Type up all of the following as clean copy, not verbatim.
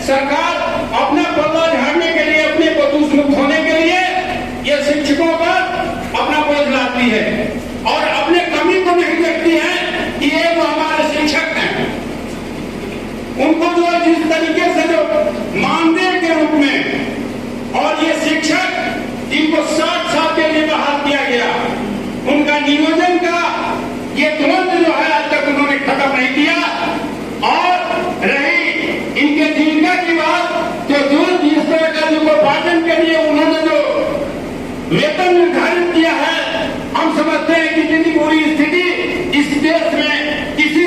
सरकार अपना पल्ला झाड़ने के लिए, अपने को दुष्मुक्त होने के लिए ये शिक्षकों पर अपना बोझ लाती है और अपने कमी को नहीं देखती है कि ये तो हमारे शिक्षक हैं। उनको जो जिस तरीके से जो मानदेय के रूप में और ये शिक्षक जिनको 60 साल के लिए बहाल किया गया, उनका नियोजन का ये द्वंद्व जो है आज तक उन्होंने खत्म नहीं किया। और रही इनके जीविका की बात, तो जो जिस तरह का जो उपार्जन के लिए उन्होंने जो वेतन निर्धारित किया है, हम समझते हैं कि इतनी बुरी स्थिति इस देश में किसी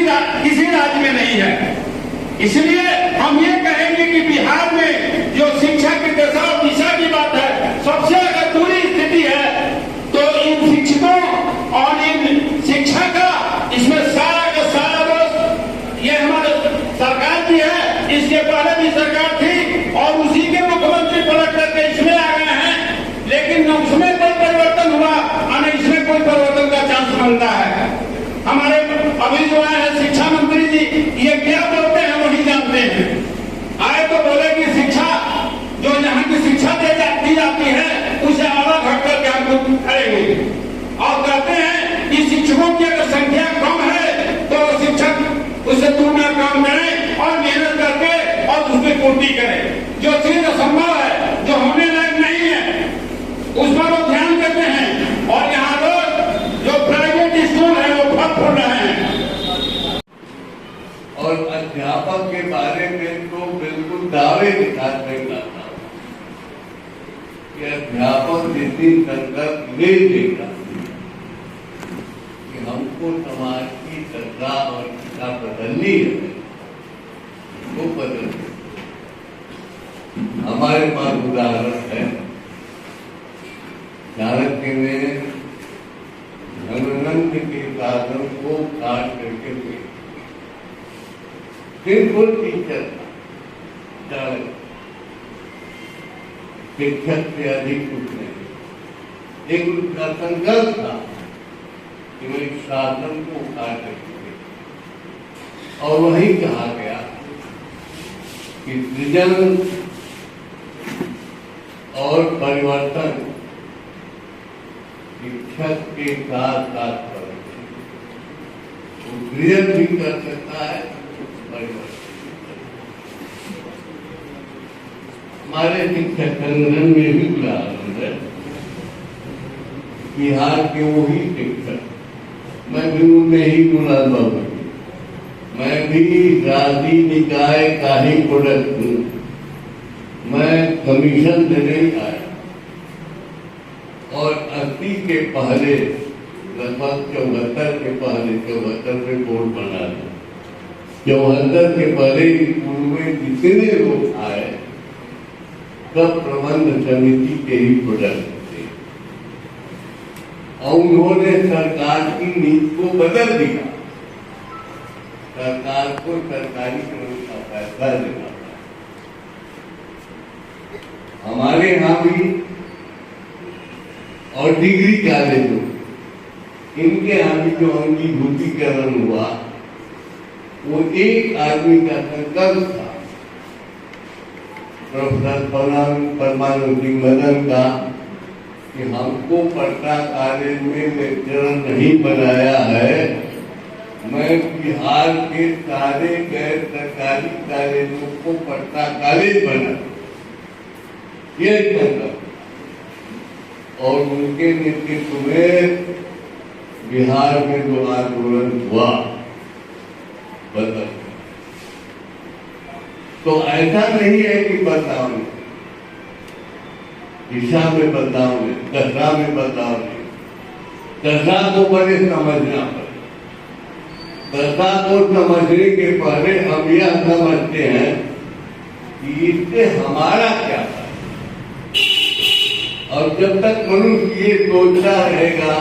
राज्य में नहीं है। इसलिए हम ये कहेंगे कि बिहार में जो शिक्षा की दशा और दिशा की बात है, सबसे अगर बुरी स्थिति है तो इन शिक्षकों और इन शिक्षा का इसमें सारा का सारा दोष ये हमारे सरकार की है। इसके पहले भी सरकार थी और उसी के मुख्यमंत्री पलट करके इसमें आ गए हैं, लेकिन न उसमें कोई परिवर्तन हुआ और न इसमें कोई परिवर्तन का चांस बनता है। हमारे अभी जो आए हैं शिक्षा मंत्री जी, ये क्या बोलते हैं वही जानते हैं। आए तो बोले कि शिक्षा जो यहाँ की शिक्षा दी जाती है उसे आधा घट करके हम करेंगे और कहते हैं कि शिक्षकों की अगर संख्या कम है तो शिक्षक उसे दूना काम करें और मेहनत करके और उसकी पूर्ति करें। जो चीज असंभव है, जो होने लायक नहीं है, उस पर वो ध्यान देते हैं और यहाँ लोग जो प्राइवेट स्कूल है वो फल फूल रहे हैं। और अध्यापक के बारे में तो बिल्कुल दावे के साथ नहीं करता कि अध्यापक जितनी संकल्प ले देगा कि हमको समाज की दशा और दिशा बदलनी है, वो बदल दे। हमारे पास उदाहरण है, चाणक्य ने धनवंत के साधन को काट करके दे, बिल्कुल टीचर चाणक्य, शिक्षक से अधिक कुछ नहीं। एक उनका संकल्प था कि वो एक शासन को काट करके, और वही कहा गया कि सृजन और परिवर्तन शिक्षक के साथ साथ वो सृजन भी कर सकता है, परिवर्तन। हमारे शिक्षक संगठन में भी उदाहरण है, बिहार के वही शिक्षक, मैं भी उनमें ही मुलाजमा हूँ, मैं भी राजी निकाय का ही प्रोडक्ट हूँ, मैं कमीशन से नहीं आया। और 80 के पहले लगभग 74 के पहले 74 में बोर्ड बना था, 74 के पहले स्कूल में जितने लोग आए सब प्रबंध समिति के ही प्रोडक्ट थे और उन्होंने सरकार की नीति को बदल दिया। सरकार को सरकारी का फैसला देना था। हमारे यहाँ भी और डिग्री कॉलेजों, इनके यहाँ भी जो अंगीभूतीकरण हुआ वो एक आदमी का संकल्प था, प्रोफेसर परमानंद सिंह मदन का, कि हमको पटना कॉलेज में लेक्चरर नहीं बनाया है, मैं बिहार के सारे गैर सरकारी कॉलेजों को पटना कॉलेज बना, ये संकल्प। और उनके नेतृत्व में बिहार में जो आंदोलन हुआ बदल। तो ऐसा नहीं है कि बदलाव नहीं, दिशा में बदलाव नहीं, दशा में बदलाव नहीं। दशा को पहले समझना पड़े, दशा को समझने के पहले हम यह समझते हैं कि इससे हमारा क्या है। और जब तक मनुष्य ये सोचता रहेगा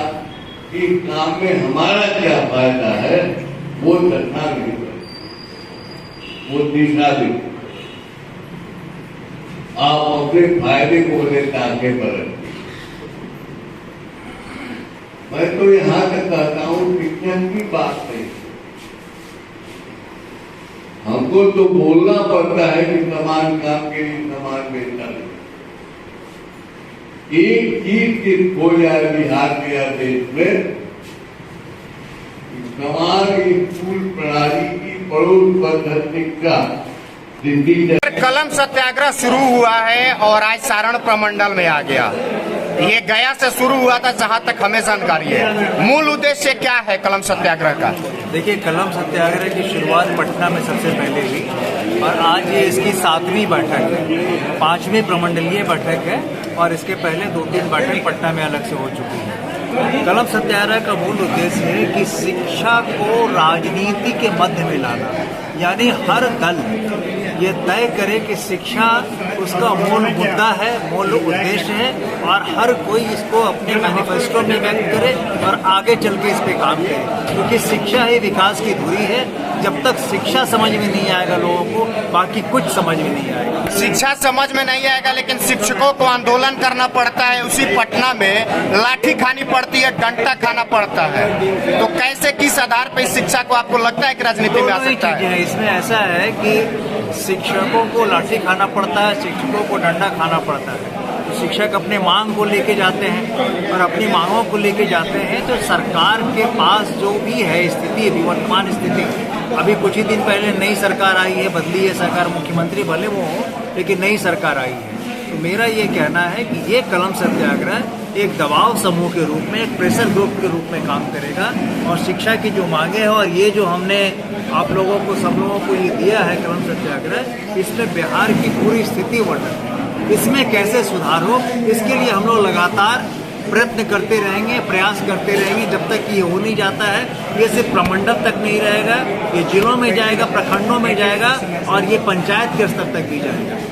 कि काम में हमारा क्या फायदा है, वो दशा नहीं बने, वो दिशा नहीं। आप अपने फायदे को लेकर आगे बढ़े। मैं तो यहाँ तक कहता हूँ शिक्षण की बात नहीं, हमको तो बोलना पड़ता है कि समान काम के लिए समान वेतन। एक चीज की खो जाए बिहार के या देश में, समान स्कूल प्रणाली की पड़ोस पद्धति का कलम सत्याग्रह शुरू हुआ है और आज सारण प्रमंडल में आ गया। ये गया से शुरू हुआ था जहां तक हमें जानकारी है। मूल उद्देश्य क्या है कलम सत्याग्रह का? देखिए, कलम सत्याग्रह की शुरुआत पटना में सबसे पहले हुई और आज ये इसकी 7वीं बैठक है। 5वीं प्रमंडलीय बैठक है और इसके पहले 2-3 बैठक पटना में अलग से हो चुकी है। कलम सत्याग्रह का मूल उद्देश्य है कि शिक्षा को राजनीति के मध्य में लाना, यानी हर दल ये तय करे कि शिक्षा उसका मूल मुद्दा है, मूल उद्देश्य है और हर कोई इसको अपने मैनिफेस्टो में व्यक्त करे और आगे चल के इस पे काम करे, क्योंकि शिक्षा ही विकास की धुरी है। जब तक शिक्षा समझ में नहीं आएगा लोगों को, बाकी कुछ समझ में नहीं आएगा। शिक्षा समझ में नहीं आएगा, लेकिन शिक्षकों को आंदोलन करना पड़ता है। उसी पटना में लाठी खानी पड़ती है, डंडा खाना पड़ता है। तो कैसे, किस आधार पर शिक्षा को आपको लगता है कि राजनीति में आ सकता है? इसमें ऐसा है कि शिक्षकों को लाठी खाना पड़ता है, शिक्षकों को डंडा खाना पड़ता है। तो शिक्षक अपने मांग को लेके जाते हैं और अपनी मांगों को लेके जाते हैं। तो सरकार के पास जो भी है स्थिति, वर्तमान स्थिति, अभी कुछ ही दिन पहले नई सरकार आई है, बदली है सरकार, मुख्यमंत्री भले वो हो, लेकिन नई सरकार आई है। तो मेरा ये कहना है कि ये कलम सत्याग्रह एक दबाव समूह के रूप में, एक प्रेशर ग्रुप के रूप में काम करेगा और शिक्षा की जो मांगे हैं और ये जो हमने आप लोगों को, सब लोगों को ये दिया है कलम सत्याग्रह, इसमें बिहार की पूरी स्थिति वर्णन है। इसमें कैसे सुधार हो, इसके लिए हम लोग लगातार प्रयत्न करते रहेंगे, प्रयास करते रहेंगे जब तक ये हो नहीं जाता है। ये सिर्फ प्रमंडल तक नहीं रहेगा, ये जिलों में जाएगा, प्रखंडों में जाएगा और ये पंचायत के स्तर तक भी जाएगा।